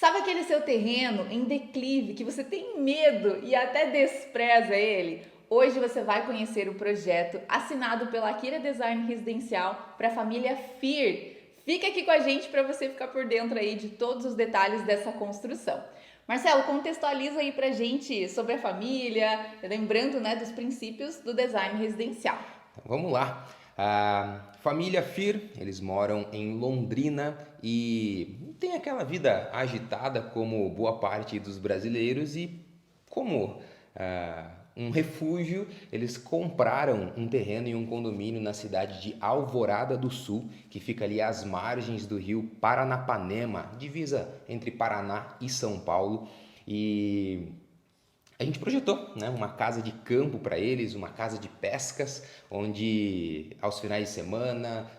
Sabe aquele seu terreno em declive que você tem medo e até despreza ele? Hoje você vai conhecer o projeto assinado pela Akira Design Residencial para a família FIR. Fica aqui com a gente para você ficar por dentro aí de todos os detalhes dessa construção. Marcelo, contextualiza aí pra gente sobre a família, lembrando, né, dos princípios do design residencial. Então, vamos lá. A família Fir, eles moram em Londrina e tem aquela vida agitada como boa parte dos brasileiros e como um refúgio, eles compraram um terreno em um condomínio na cidade de Alvorada do Sul, que fica ali às margens do rio Paranapanema, divisa entre Paraná e São Paulo. E a gente projetou, né, uma casa de campo para eles, uma casa de pescas, onde aos finais de semana,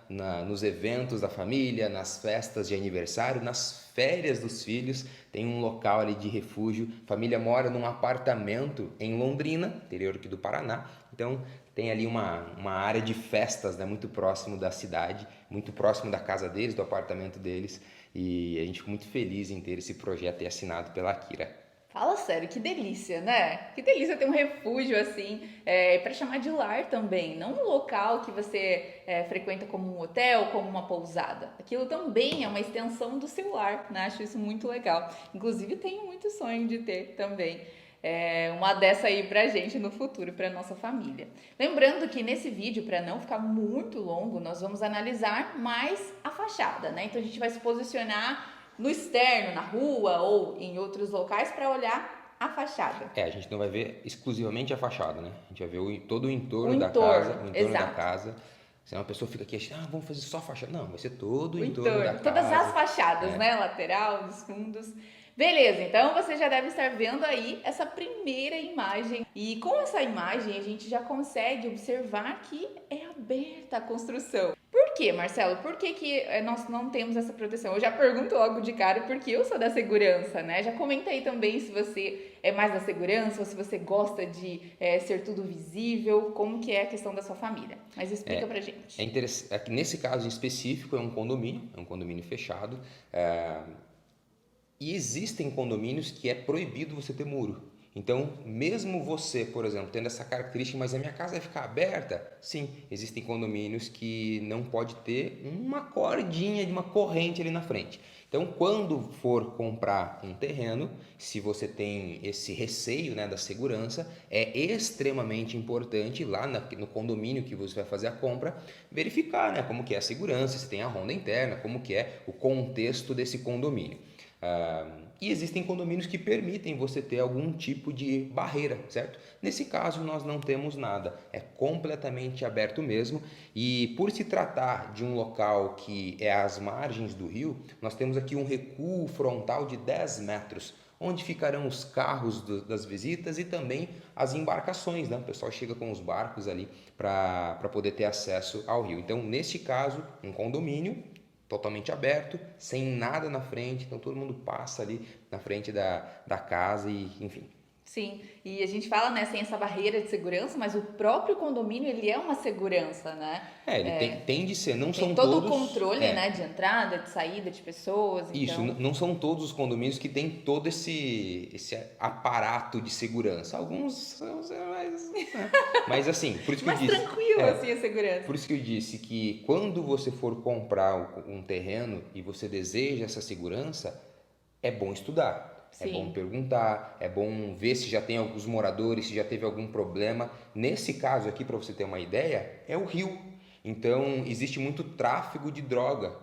nos eventos da família, nas festas de aniversário, nas férias dos filhos, tem um local ali de refúgio. A família mora num apartamento em Londrina, interior aqui do Paraná, então tem ali uma área de festas, né, muito próximo da cidade, muito próximo da casa deles, do apartamento deles, e a gente ficou muito feliz em ter esse projeto assinado pela Akira. Fala sério, que delícia, né? Que delícia ter um refúgio assim, para chamar de lar também, não um local que você frequenta como um hotel, como uma pousada. Aquilo também é uma extensão do seu lar, né? Acho isso muito legal. Inclusive, tenho muito sonho de ter também uma dessa aí pra gente no futuro, pra nossa família. Lembrando que nesse vídeo, para não ficar muito longo, nós vamos analisar mais a fachada, né? Então a gente vai se posicionar no externo, na rua ou em outros locais para olhar a fachada. A gente não vai ver exclusivamente a fachada, né? A gente vai ver todo o O entorno da casa, entorno, o entorno da exato. casa. Senão a pessoa fica aqui achando, vamos fazer só a fachada. Não, vai ser todo o O entorno da entorno, todas as casa. fachadas, É. né? Lateral, dos fundos. Beleza, então você já deve estar vendo aí essa primeira imagem. E com essa imagem a gente já consegue observar que é aberta a construção. Por quê, Marcelo? Por que nós não temos essa proteção? Eu já pergunto logo de cara porque eu sou da segurança, né? Já comenta aí também se você é mais da segurança ou se você gosta de ser tudo visível, como que é a questão da sua família. Mas explica pra gente. É interessante. Aqui, nesse caso em específico, é um condomínio fechado. E existem condomínios que é proibido você ter muro. Então, mesmo você, por exemplo, tendo essa característica, mas a minha casa vai ficar aberta? Sim, existem condomínios que não pode ter uma cordinha de uma corrente ali na frente. Então, quando for comprar um terreno, se você tem esse receio, né, da segurança, é extremamente importante lá no condomínio que você vai fazer a compra, verificar, né, como que é a segurança, se tem a ronda interna, como que é o contexto desse condomínio. E existem condomínios que permitem você ter algum tipo de barreira, certo? Nesse caso, nós não temos nada, é completamente aberto mesmo. E por se tratar de um local que é às margens do rio, nós temos aqui um recuo frontal de 10 metros, onde ficarão os carros das visitas e também as embarcações, né? O pessoal chega com os barcos ali para poder ter acesso ao rio. Então, neste caso, um condomínio totalmente aberto, sem nada na frente, então todo mundo passa ali na frente da casa e enfim. Sim, e a gente fala, né, sem essa barreira de segurança, mas o próprio condomínio, ele é uma segurança, né? Ele tem de ser, não Tem são todo o todos, controle, né, de entrada, de saída de pessoas, isso, então... não são todos os condomínios que têm todo esse aparato de segurança. Alguns são mais, né? Mas assim, por isso que eu Mais disse, tranquilo, assim, a segurança. por isso que eu disse que quando você for comprar um terreno e você deseja essa segurança, é bom estudar, é bom Sim, perguntar, é bom ver se já tem alguns moradores, se já teve algum problema. Nesse caso aqui, para você ter uma ideia, é o rio. Então, existe muito tráfego de droga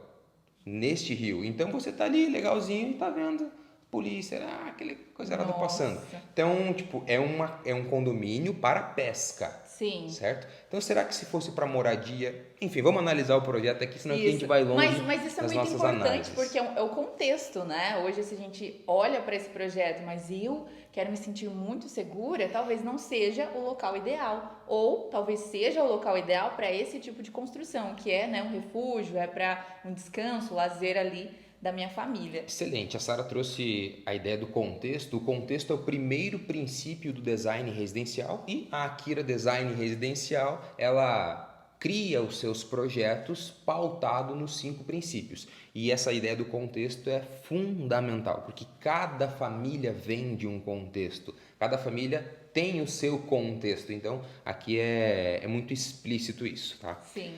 neste rio. Então, você tá ali legalzinho e tá vendo polícia, aquele coisa errada passando. nossa, Então, tipo, é um condomínio para pesca, sim. certo? Então, será que se fosse para moradia... Enfim, vamos analisar o projeto aqui, senão aqui a gente Isso, vai mas, longe mas isso é nas muito nossas importante análises. porque é o contexto, né? Hoje, se a gente olha para esse projeto, mas eu quero me sentir muito segura, talvez não seja o local ideal, ou talvez seja o local ideal para esse tipo de construção, que é, né, um refúgio, é para um descanso, lazer ali da minha família. Excelente, a Sara trouxe a ideia do contexto. O contexto é o primeiro princípio do design residencial e a Akira Design Residencial, ela cria os seus projetos pautado nos 5 princípios. E essa ideia do contexto é fundamental, porque cada família vem de um contexto, cada família tem o seu contexto. Então, aqui é muito explícito isso, tá? Sim.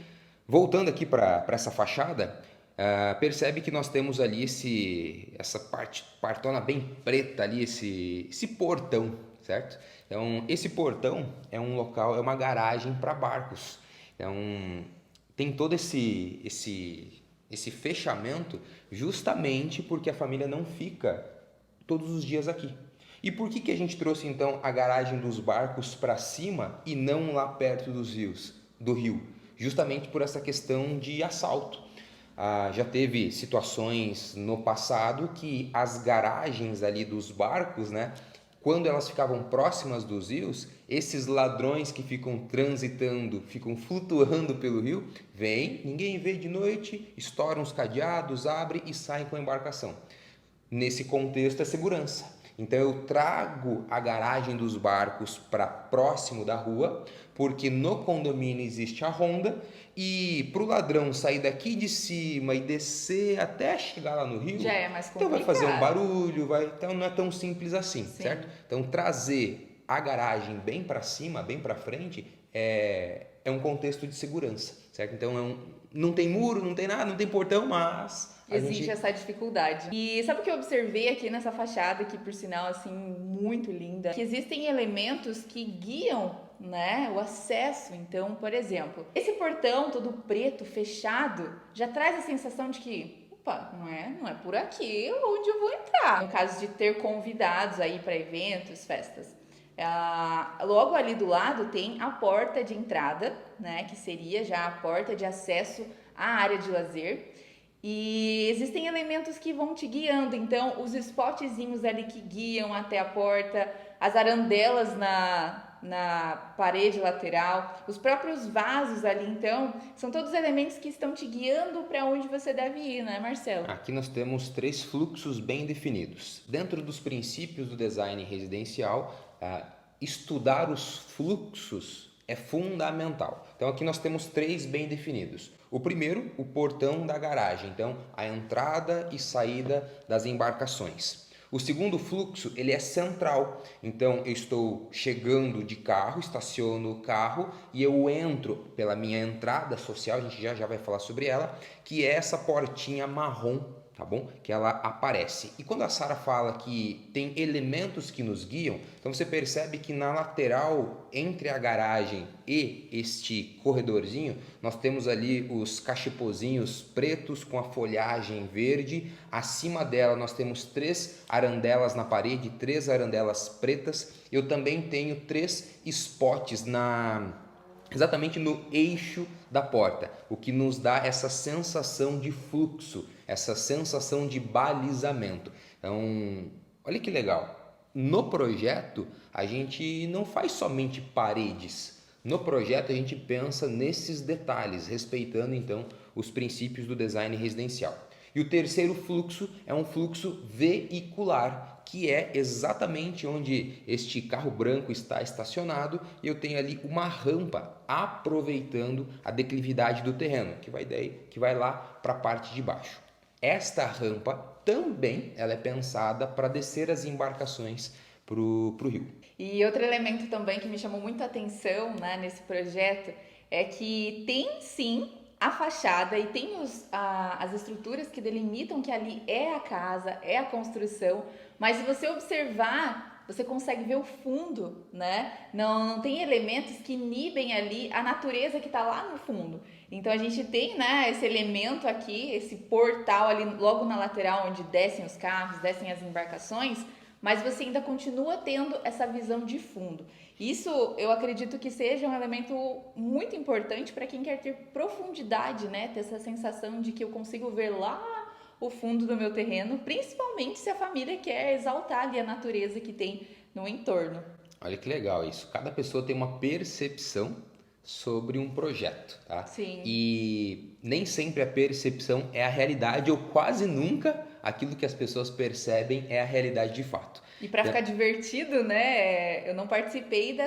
Voltando aqui para essa fachada, percebe que nós temos ali essa partona bem preta ali, esse portão, certo? Então, esse portão é um local, é uma garagem para barcos. Então, tem todo esse fechamento justamente porque a família não fica todos os dias aqui. E por que a gente trouxe então a garagem dos barcos para cima e não lá perto do rio? Justamente por essa questão de assalto. Já teve situações no passado que as garagens ali dos barcos, né, quando elas ficavam próximas dos rios, esses ladrões que ficam transitando, ficam flutuando pelo rio, vêm, ninguém vê de noite, estouram os cadeados, abrem e saem com a embarcação. Nesse contexto é segurança. Então eu trago a garagem dos barcos para próximo da rua, porque no condomínio existe a ronda, e para o ladrão sair daqui de cima e descer até chegar lá no rio, já é mais então complicado. vai fazer um barulho, então não é tão simples assim, Sim. certo? Então trazer a garagem bem para cima, bem para frente, é um contexto de segurança, certo? Então não tem muro, não tem nada, não tem portão, mas existe essa dificuldade. E sabe o que eu observei aqui nessa fachada, que por sinal, assim, muito linda? Que existem elementos que guiam, né, o acesso. Então, por exemplo, esse portão todo preto, fechado, já traz a sensação de que, opa, não é por aqui onde eu vou entrar. No caso de ter convidados aí para eventos, festas. Logo ali do lado tem a porta de entrada, né, que seria já a porta de acesso à área de lazer. E existem elementos que vão te guiando, então os spotzinhos ali que guiam até a porta, as arandelas na parede lateral, os próprios vasos ali, então, são todos elementos que estão te guiando para onde você deve ir, né, Marcelo? Aqui nós temos 3 fluxos bem definidos. Dentro dos princípios do design residencial, estudar os fluxos é fundamental. Então aqui nós temos 3 bem definidos. O primeiro, o portão da garagem, então a entrada e saída das embarcações. O segundo fluxo, ele é central, então eu estou chegando de carro, estaciono o carro e eu entro pela minha entrada social, a gente já vai falar sobre ela, que é essa portinha marrom, tá bom? Que ela aparece. E quando a Sara fala que tem elementos que nos guiam, então você percebe que na lateral, entre a garagem e este corredorzinho, nós temos ali os cachepozinhos pretos com a folhagem verde. Acima dela nós temos 3 arandelas na parede, 3 arandelas pretas. Eu também tenho 3 spots exatamente no eixo da porta, o que nos dá essa sensação de fluxo, essa sensação de balizamento. Então, olha que legal. No projeto, a gente não faz somente paredes. No projeto, a gente pensa nesses detalhes, respeitando então os princípios do design residencial. E o terceiro fluxo é um fluxo veicular, que é exatamente onde este carro branco está estacionado e eu tenho ali uma rampa aproveitando a declividade do terreno, que vai lá para a parte de baixo. Esta rampa também ela é pensada para descer as embarcações para o rio. E outro elemento também que me chamou muita atenção, né, nesse projeto é que tem sim a fachada e tem as estruturas que delimitam que ali é a casa, é a construção, mas se você observar, você consegue ver o fundo, né? Não tem elementos que inibem ali a natureza que está lá no fundo. Então a gente tem, né, esse elemento aqui, esse portal ali logo na lateral onde descem os carros, descem as embarcações, mas você ainda continua tendo essa visão de fundo. Isso eu acredito que seja um elemento muito importante para quem quer ter profundidade, né? Ter essa sensação de que eu consigo ver lá o fundo do meu terreno, principalmente se a família quer exaltar ali a natureza que tem no entorno. Olha que legal isso. Cada pessoa tem uma percepção sobre um projeto, tá? Sim. E nem sempre a percepção é a realidade ou quase nunca aquilo que as pessoas percebem é a realidade de fato. E para ficar divertido, né? Eu não participei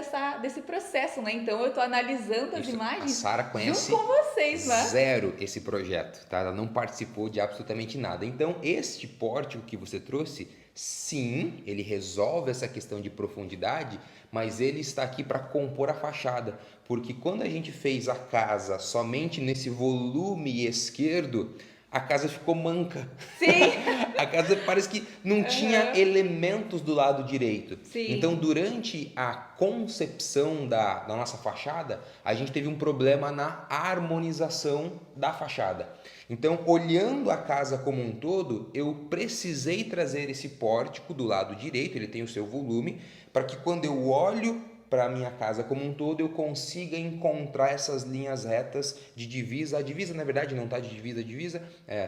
desse processo, né? Então eu tô analisando as imagens A Sara conhece junto com vocês, né? zero esse projeto, tá? Ela não participou de absolutamente nada. Então, este pórtico que você trouxe, sim, ele resolve essa questão de profundidade, mas ele está aqui para compor a fachada, porque quando a gente fez a casa somente nesse volume esquerdo, a casa ficou manca. Sim. A casa parece que não tinha elementos do lado direito. Sim. Então, durante a concepção da nossa fachada, a gente teve um problema na harmonização da fachada. Então, olhando a casa como um todo, eu precisei trazer esse pórtico do lado direito, ele tem o seu volume, para que quando eu olho para a minha casa como um todo, eu consiga encontrar essas linhas retas de divisa. A divisa, na verdade, não está de divisa a divisa,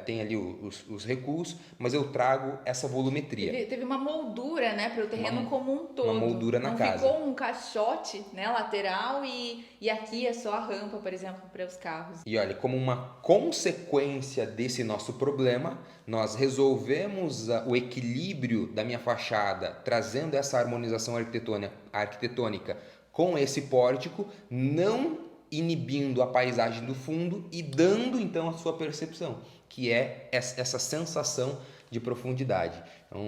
tem ali os recuos, mas eu trago essa volumetria. Teve uma moldura, né, para o terreno como um todo. Uma moldura na casa. Não ficou um caixote, né, lateral e aqui é só a rampa, por exemplo, para os carros. E olha, como uma consequência desse nosso problema, nós resolvemos o equilíbrio da minha fachada, trazendo essa harmonização arquitetônica com esse pórtico, não inibindo a paisagem do fundo e dando então a sua percepção, que é essa sensação de profundidade. Então,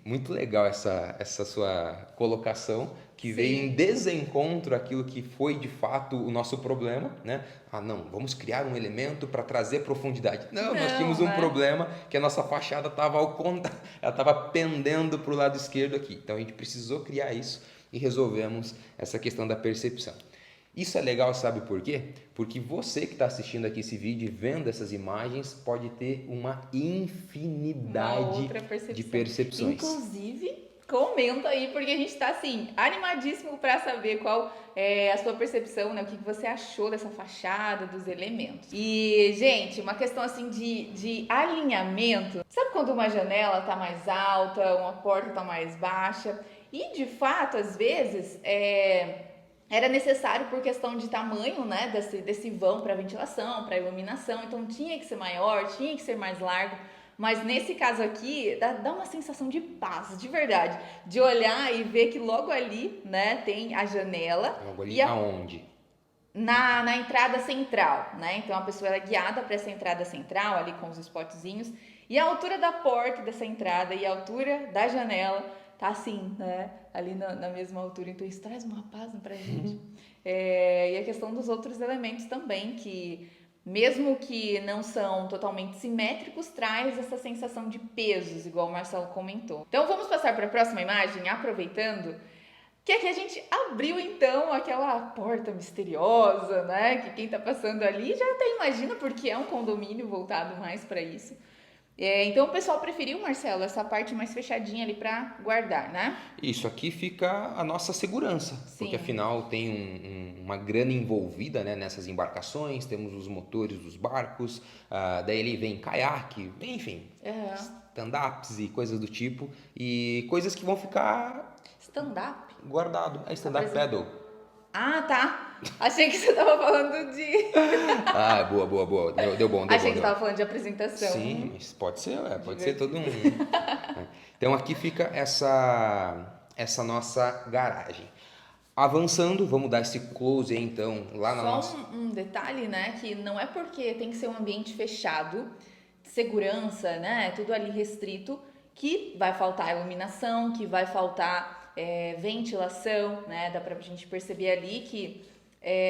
muito legal essa sua colocação, que veio em desencontro àquilo que foi de fato o nosso problema, né? Não, vamos criar um elemento para trazer profundidade. Não, nós tínhamos um problema que a nossa fachada estava ao contrário, ela estava pendendo para o lado esquerdo aqui. Então a gente precisou criar isso e resolvemos essa questão da percepção. Isso é legal, sabe por quê? Porque você que está assistindo aqui esse vídeo e vendo essas imagens pode ter uma infinidade de percepções. Inclusive, comenta aí, porque a gente está assim, animadíssimo para saber qual é a sua percepção, né? O que você achou dessa fachada, dos elementos. E, gente, uma questão assim de alinhamento. Sabe quando uma janela tá mais alta, uma porta tá mais baixa? E, de fato, às vezes, era necessário por questão de tamanho, né, desse vão para ventilação, para iluminação, então tinha que ser maior, tinha que ser mais largo, mas nesse caso aqui dá uma sensação de paz, de verdade, de olhar e ver que logo ali, né, tem a janela. Logo ali aonde? Na entrada central, né, então a pessoa é guiada para essa entrada central, ali com os spotzinhos, e a altura da porta dessa entrada e a altura da janela tá assim, né? Ali na mesma altura. Então isso traz uma paz pra gente. E a questão dos outros elementos também, que mesmo que não são totalmente simétricos, traz essa sensação de pesos, igual o Marcelo comentou. Então vamos passar para a próxima imagem, aproveitando que aqui a gente abriu então aquela porta misteriosa, né? Que quem tá passando ali já até imagina, porque é um condomínio voltado mais para isso. Então o pessoal preferiu, Marcelo, essa parte mais fechadinha ali para guardar, né? Isso, aqui fica a nossa segurança, porque afinal tem uma grana envolvida, né, nessas embarcações, temos os motores dos barcos, daí ele vem caiaque, enfim, stand-ups e coisas do tipo, e coisas que vão ficar... Stand-up? Guardado, é stand-up paddle. Ah, tá. Achei que você tava falando de... Boa. Deu bom. Achei que você tava falando de apresentação. Sim, mas pode ser, pode ser todo um... Então aqui fica essa nossa garagem. Avançando, vamos dar esse close aí então, lá na nossa... Só um detalhe, né, que não é porque tem que ser um ambiente fechado, segurança, né, tudo ali restrito, que vai faltar iluminação, que vai faltar ventilação, né, dá pra gente perceber ali que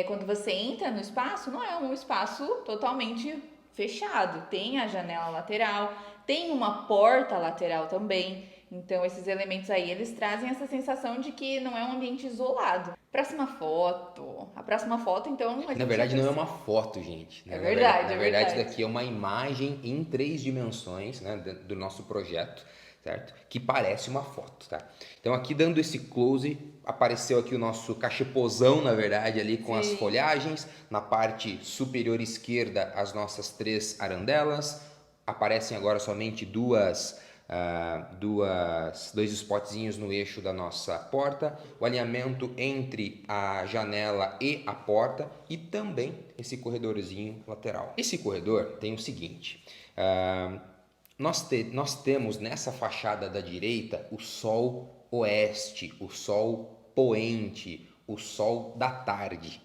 quando você entra no espaço, não é um espaço totalmente fechado, tem a janela lateral, tem uma porta lateral também, então esses elementos aí, eles trazem essa sensação de que não é um ambiente isolado. Próxima foto, a próxima foto então... Na verdade não é uma foto, gente. É verdade, Na verdade isso daqui é uma imagem em 3 dimensões, né, do nosso projeto, certo? Que parece uma foto, tá? Então aqui dando esse close, apareceu aqui o nosso cachepozão, na verdade, ali com as folhagens. Na parte superior esquerda, as nossas 3 arandelas. Aparecem agora somente dois spotzinhos no eixo da nossa porta. O alinhamento entre a janela e a porta e também esse corredorzinho lateral. Esse corredor tem o seguinte... nós temos nessa fachada da direita o sol oeste, o sol poente, o sol da tarde.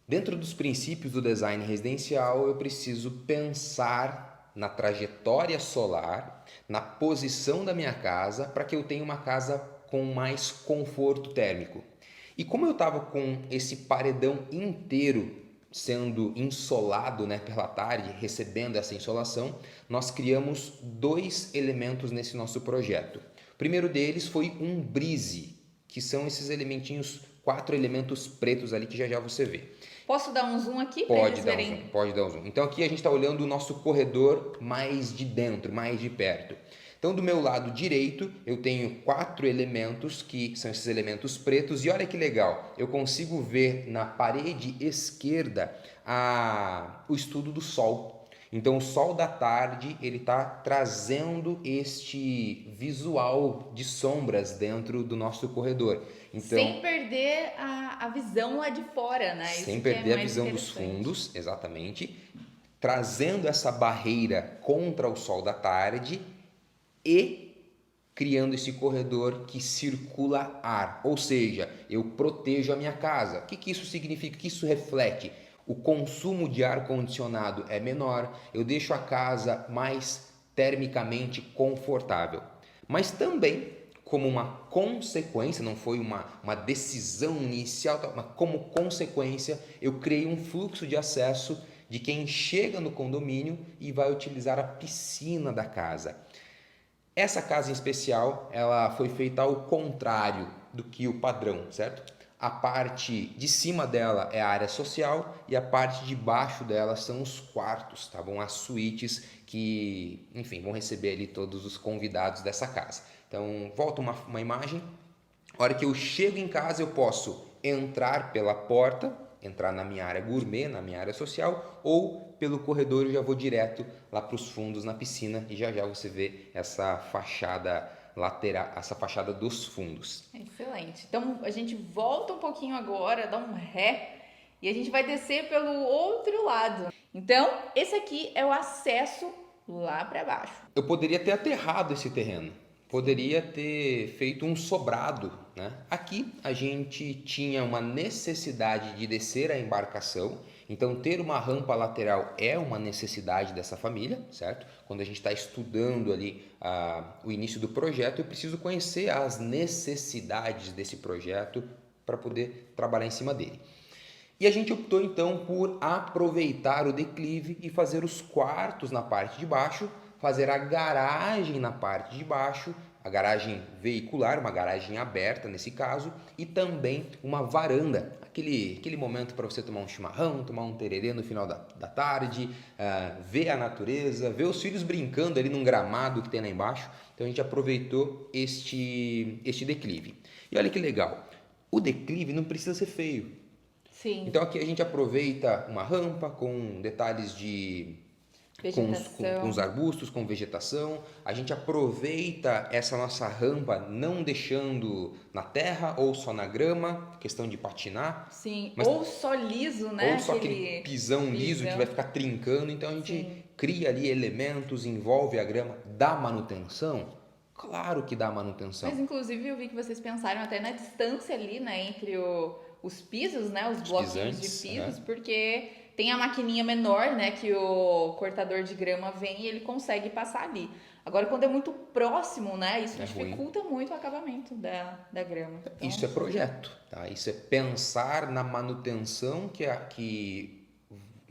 Dentro dos princípios do design residencial, eu preciso pensar na trajetória solar, na posição da minha casa, para que eu tenha uma casa com mais conforto térmico. E como eu estava com esse paredão inteiro sendo insolado, né, pela tarde, recebendo essa insolação, nós criamos 2 elementos nesse nosso projeto. O primeiro deles foi um brise, que são esses elementinhos, 4 elementos pretos ali que já você vê. Posso dar um zoom aqui para eles verem? Pode dar um zoom. Então aqui a gente está olhando o nosso corredor mais de dentro, mais de perto. Então do meu lado direito eu tenho 4 elementos que são esses elementos pretos e olha que legal, eu consigo ver na parede esquerda o estudo do sol. Então o sol da tarde ele está trazendo este visual de sombras dentro do nosso corredor. Então, sem perder a visão lá de fora, né? Sem perder a visão dos fundos, exatamente, trazendo essa barreira contra o sol da tarde e criando esse corredor que circula ar, ou seja, eu protejo a minha casa. O que isso significa? O que isso reflete? O consumo de ar condicionado é menor, eu deixo a casa mais termicamente confortável. Mas também, como uma consequência, não foi uma decisão inicial, mas como consequência, eu criei um fluxo de acesso de quem chega no condomínio e vai utilizar a piscina da casa. Essa casa em especial, ela foi feita ao contrário do que o padrão, certo? A parte de cima dela é a área social e a parte de baixo dela são os quartos, tá bom? As suítes que, enfim, vão receber ali todos os convidados dessa casa. Então, volta uma imagem. A hora que eu chego em casa, eu posso entrar pela porta, entrar na minha área gourmet, na minha área social, ou pelo corredor eu já vou direto lá para os fundos na piscina e já você vê essa fachada lateral, essa fachada dos fundos. Excelente. Então a gente volta um pouquinho agora, dá um ré e a gente vai descer pelo outro lado. Então esse aqui é o acesso lá para baixo. Eu poderia ter aterrado esse terreno, poderia ter feito um sobrado, né? Aqui a gente tinha uma necessidade de descer a embarcação, então ter uma rampa lateral é uma necessidade dessa família, certo? Quando a gente está estudando ali o início do projeto, eu preciso conhecer as necessidades desse projeto para poder trabalhar em cima dele. E a gente optou então por aproveitar o declive e fazer os quartos na parte de baixo, fazer a garagem na parte de baixo, a garagem veicular, uma garagem aberta nesse caso, e também uma varanda, aquele momento para você tomar um chimarrão, tomar um tererê no final da tarde, ver a natureza, ver os filhos brincando ali num gramado que tem lá embaixo. Então a gente aproveitou este declive. E olha que legal, o declive não precisa ser feio. Sim. Então aqui a gente aproveita uma rampa com detalhes de com os arbustos, com vegetação. A gente aproveita essa nossa rampa não deixando na terra ou só na grama, questão de patinar. Sim, ou só liso, né? Ou só aquele pisão liso que vai ficar trincando. Então a gente cria ali elementos, envolve a grama, dá manutenção. Claro que dá manutenção. Mas inclusive eu vi que vocês pensaram até na distância ali, né, entre os pisos, né, os bloquinhos de pisos, porque tem a maquininha menor, né, que o cortador de grama vem e ele consegue passar ali. Agora, quando é muito próximo, né, isso dificulta muito o acabamento da grama. Então, isso é projeto, tá? Isso é pensar na manutenção que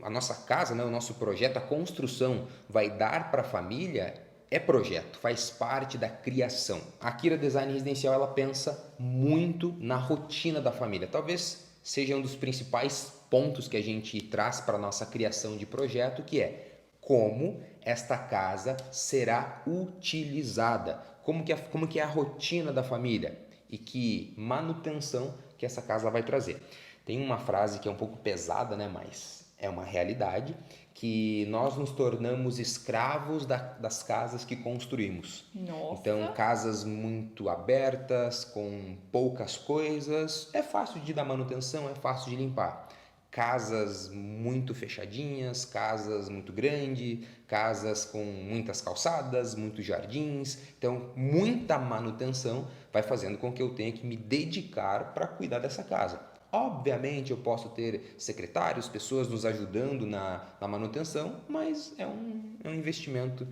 a nossa casa, né, o nosso projeto, a construção vai dar para a família. É projeto, faz parte da criação. A Akira Design Residencial, ela pensa muito na rotina da família. Talvez seja um dos principais pontos que a gente traz para a nossa criação de projeto, que é como esta casa será utilizada, como que é a rotina da família e que manutenção que essa casa vai trazer. Tem uma frase que é um pouco pesada, né, mas é uma realidade, que nós nos tornamos escravos das casas que construímos. Nossa. Então, casas muito abertas, com poucas coisas, é fácil de dar manutenção, é fácil de limpar. casas muito fechadinhas, casas muito grandes, casas com muitas calçadas, muitos jardins. Então, muita manutenção vai fazendo com que eu tenha que me dedicar para cuidar dessa casa. Obviamente, eu posso ter secretários, pessoas nos ajudando na manutenção, mas é um investimento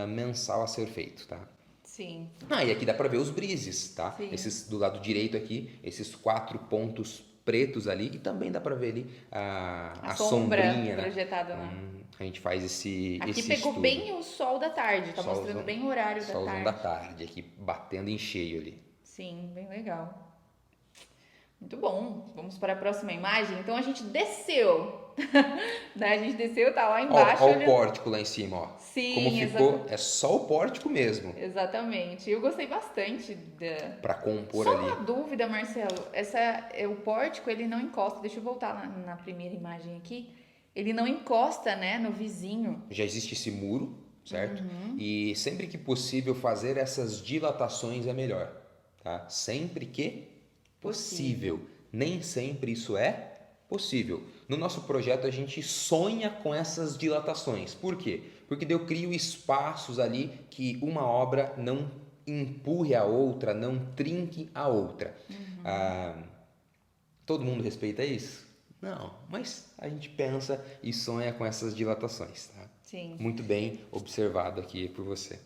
mensal a ser feito, tá? Sim. E aqui dá para ver os brises, tá? Sim. Esses do lado direito aqui, esses 4 pontos pretos ali, e também dá para ver ali a sombra sombrinha, né? projetada, né? A gente faz esse Aqui esse pegou estudo. bem o sol da tarde, tá Solzão- mostrando bem o horário da Solzão tarde. da tarde, aqui batendo em cheio ali. Sim, bem legal. Muito bom. Vamos para a próxima imagem. Então a gente desceu. Né? A gente desceu, tá lá embaixo. Ó o pórtico lá em cima, ó. Sim, Como ficou, é só o pórtico mesmo, exatamente. Eu gostei bastante para compor Só ali. uma dúvida, Marcelo. O pórtico, ele não encosta. Deixa eu voltar na primeira imagem aqui. Ele não encosta, né, no vizinho. Já existe esse muro, certo? Uhum. E sempre que possível fazer essas dilatações é melhor, tá? Sempre que possível. Nem sempre isso é possível. No nosso projeto a gente sonha com essas dilatações. Por quê? Porque eu crio espaços ali que uma obra não empurre a outra, não trinque a outra. Todo mundo respeita isso? Não, mas a gente pensa e sonha com essas dilatações, tá? Sim. Muito bem observado aqui por você.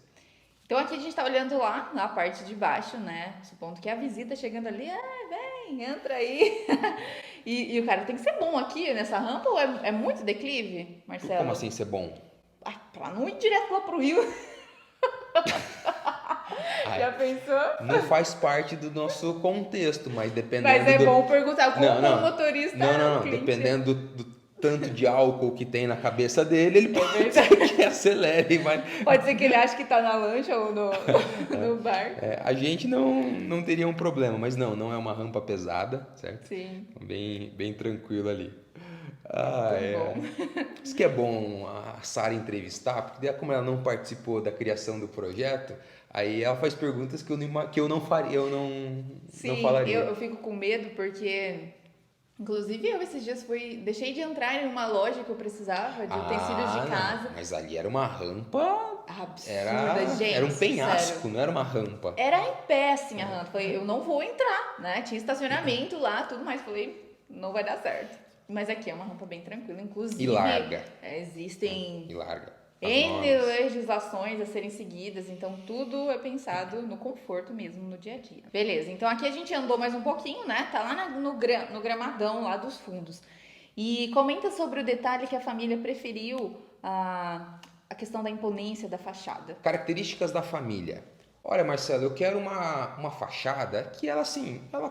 Então aqui a gente tá olhando lá na parte de baixo, né? Supondo que a visita chegando ali, vem, entra aí. e o cara tem que ser bom aqui nessa rampa ou é muito declive, Marcelo? Como assim ser bom? Pra não ir direto lá pro rio. Já pensou? Não faz parte do nosso contexto, mas dependendo Mas é do... bom perguntar como Não. o motorista. Não. cliente. Dependendo do tanto de álcool que tem na cabeça dele, ele pode ser que acelere, mas Pode ser que ele ache que tá na lancha ou no bar. a gente não teria um problema, mas não é uma rampa pesada, certo? Sim. Bem tranquilo ali. Bom. Isso que é bom a Sara entrevistar, porque daí, como ela não participou da criação do projeto, aí ela faz perguntas que eu não faria, Sim, não falaria. eu fico com medo porque, inclusive, eu esses dias deixei de entrar em uma loja que eu precisava de utensílios de casa. Não, mas ali era uma rampa, Absurda, gente. era um penhasco, sério. não era uma rampa. Era em pé, assim, a rampa. Falei, eu não vou entrar, né? Tinha estacionamento lá, tudo mais. Falei, não vai dar certo. Mas aqui é uma rampa bem tranquila, inclusive. E larga. Existem E larga. N legislações a serem seguidas, então tudo é pensado no conforto mesmo, no dia a dia. Beleza, então aqui a gente andou mais um pouquinho, né? Tá lá no gramadão lá dos fundos. E comenta sobre o detalhe que a família preferiu a questão da imponência da fachada. Características da família. Olha, Marcelo, eu quero uma fachada que ela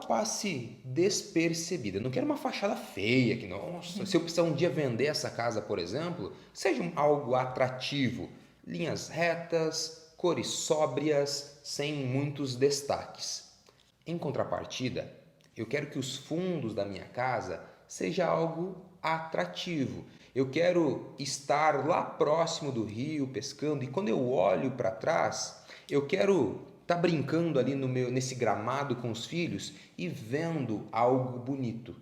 passe despercebida. Eu não quero uma fachada feia, que nossa, se eu precisar um dia vender essa casa, por exemplo, seja algo atrativo. Linhas retas, cores sóbrias, sem muitos destaques. Em contrapartida, eu quero que os fundos da minha casa seja algo atrativo. Eu quero estar lá próximo do rio pescando e quando eu olho para trás, eu quero estar brincando ali nesse gramado com os filhos e vendo algo bonito.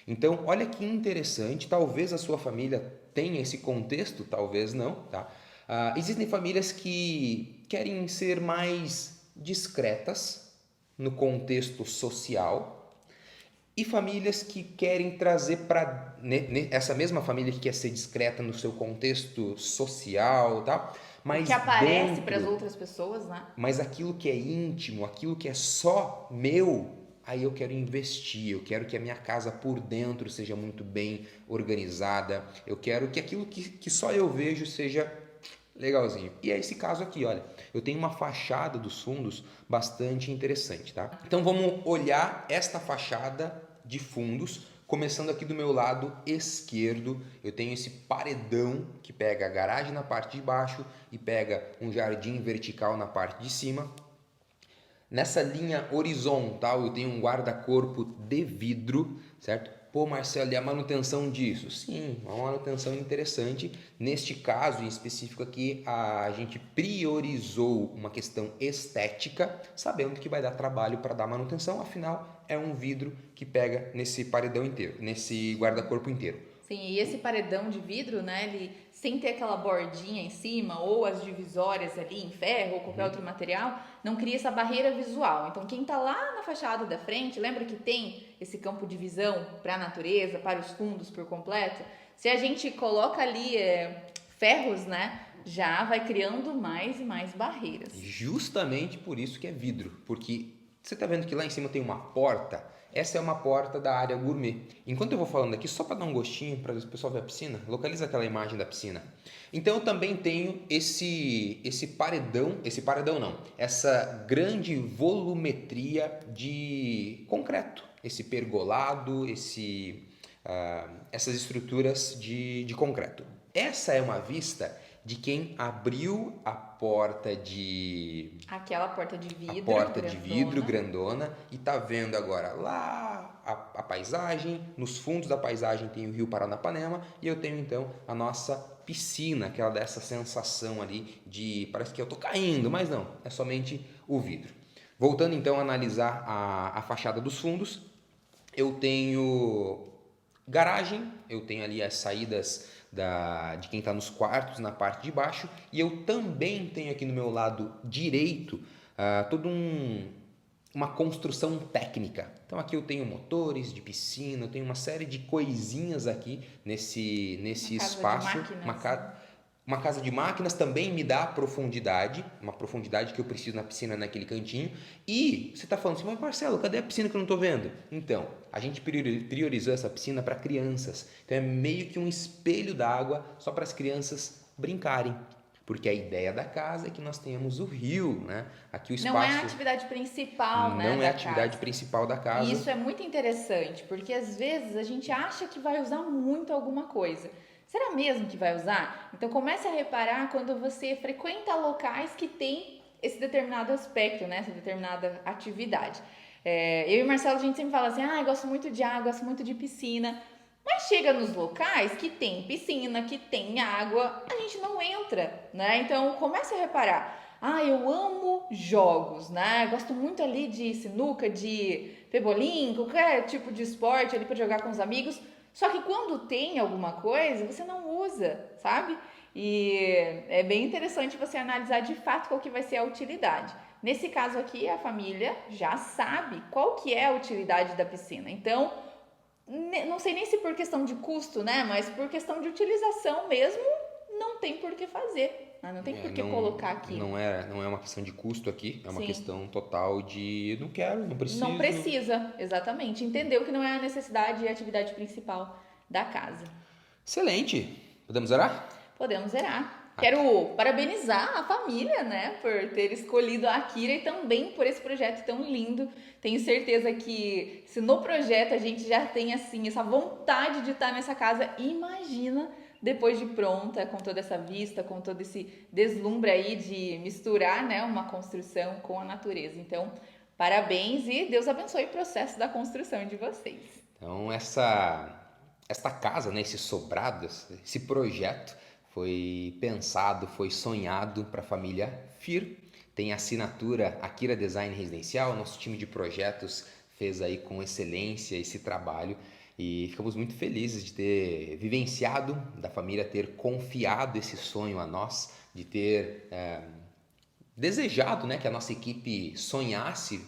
Então, olha que interessante, talvez a sua família tenha esse contexto, talvez não, tá? Existem famílias que querem ser mais discretas no contexto social e famílias que querem trazer para essa mesma família que quer ser discreta no seu contexto social, tá? Mas que aparece para as outras pessoas, né? Mas aquilo que é íntimo, aquilo que é só meu, aí eu quero investir, eu quero que a minha casa por dentro seja muito bem organizada, eu quero que aquilo que só eu vejo seja legalzinho. E é esse caso aqui, olha, eu tenho uma fachada dos fundos bastante interessante, tá? Então vamos olhar esta fachada de fundos, começando aqui do meu lado esquerdo, eu tenho esse paredão que pega a garagem na parte de baixo e pega um jardim vertical na parte de cima. Nessa linha horizontal eu tenho um guarda-corpo de vidro, certo? Pô, Marcelo, e a manutenção disso? Sim, uma manutenção interessante. Neste caso em específico aqui, a gente priorizou uma questão estética, sabendo que vai dar trabalho para dar manutenção, afinal é um vidro que pega nesse paredão inteiro, nesse guarda-corpo inteiro. Sim, e esse paredão de vidro, né, ele sem ter aquela bordinha em cima ou as divisórias ali em ferro ou qualquer outro material, não cria essa barreira visual. Então, quem tá lá na fachada da frente, lembra que tem esse campo de visão para a natureza, para os fundos por completo? Se a gente coloca ali ferros, né, já vai criando mais e mais barreiras. Justamente por isso que é vidro, porque você está vendo que lá em cima tem uma porta. Essa é uma porta da área gourmet. Enquanto eu vou falando aqui, só para dar um gostinho, para o pessoal ver a piscina, localiza aquela imagem da piscina. Então eu também tenho esse paredão não, essa grande volumetria de concreto, esse pergolado, essas estruturas de concreto. Essa é uma vista de quem abriu a porta de... Aquela porta de vidro, a porta de vidro grandona e tá vendo agora lá a paisagem, nos fundos da paisagem tem o Rio Paranapanema e eu tenho então a nossa piscina, aquela dessa sensação ali de parece que eu tô caindo, mas não, é somente o vidro. Voltando então a analisar a fachada dos fundos, eu tenho garagem, eu tenho ali as saídas de quem está nos quartos na parte de baixo e eu também tenho aqui no meu lado direito toda uma construção técnica. Então aqui eu tenho motores de piscina, eu tenho uma série de coisinhas aqui nesse espaço. Uma casa de máquinas também me dá profundidade, uma profundidade que eu preciso na piscina naquele cantinho. E você está falando assim, mas Marcelo, cadê a piscina que eu não estou vendo? Então, a gente priorizou essa piscina para crianças. Então é meio que um espelho d'água só para as crianças brincarem. Porque a ideia da casa é que nós tenhamos o rio, né? Aqui o espaço... Não é a atividade principal, né? Não é a atividade principal da casa. E isso é muito interessante, porque às vezes a gente acha que vai usar muito alguma coisa. Será mesmo que vai usar? Então comece a reparar quando você frequenta locais que tem esse determinado aspecto, né? Essa determinada atividade. Eu e Marcelo, a gente sempre fala assim, eu gosto muito de água, gosto muito de piscina. Mas chega nos locais que tem piscina, que tem água, a gente não entra, né? Então comece a reparar. Eu amo jogos, né? Gosto muito ali de sinuca, de pebolim, qualquer tipo de esporte ali para jogar com os amigos. Só que quando tem alguma coisa, você não usa, sabe? E é bem interessante você analisar de fato qual que vai ser a utilidade. Nesse caso aqui, a família já sabe qual que é a utilidade da piscina. Então, não sei nem se por questão de custo, né? Mas por questão de utilização mesmo, não tem por que fazer. Não tem por que colocar aqui. Não é uma questão de custo aqui, é uma questão total de não quero, não preciso. Não precisa, exatamente. Entendeu que não é a necessidade e a atividade principal da casa. Excelente. Podemos zerar? Podemos zerar. Quero parabenizar a família, né, por ter escolhido a Akira e também por esse projeto tão lindo. Tenho certeza que se no projeto a gente já tem assim essa vontade de estar nessa casa, imagina depois de pronta, com toda essa vista, com todo esse deslumbre aí de misturar, né, uma construção com a natureza. Então, parabéns e Deus abençoe o processo da construção de vocês. Então, esta casa, né, esse sobrado, esse projeto foi pensado, foi sonhado para a família FIR. Tem a assinatura Akira Design Residencial, nosso time de projetos fez aí com excelência esse trabalho e ficamos muito felizes de ter vivenciado, da família ter confiado esse sonho a nós, de ter desejado, né, que a nossa equipe sonhasse,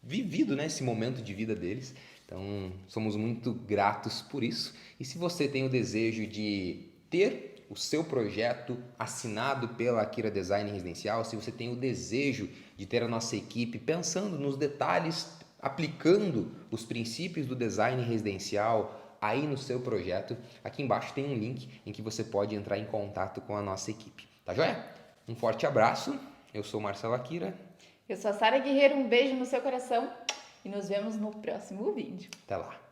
vivido, né, esse momento de vida deles. Então, somos muito gratos por isso. E se você tem o desejo de ter o seu projeto assinado pela Akira Design Residencial, se você tem o desejo de ter a nossa equipe pensando nos detalhes, aplicando os princípios do design residencial aí no seu projeto, aqui embaixo tem um link em que você pode entrar em contato com a nossa equipe. Tá joia? Um forte abraço. Eu sou Marcelo Akira. Eu sou a Sara Guerreiro. Um beijo no seu coração e nos vemos no próximo vídeo. Até lá.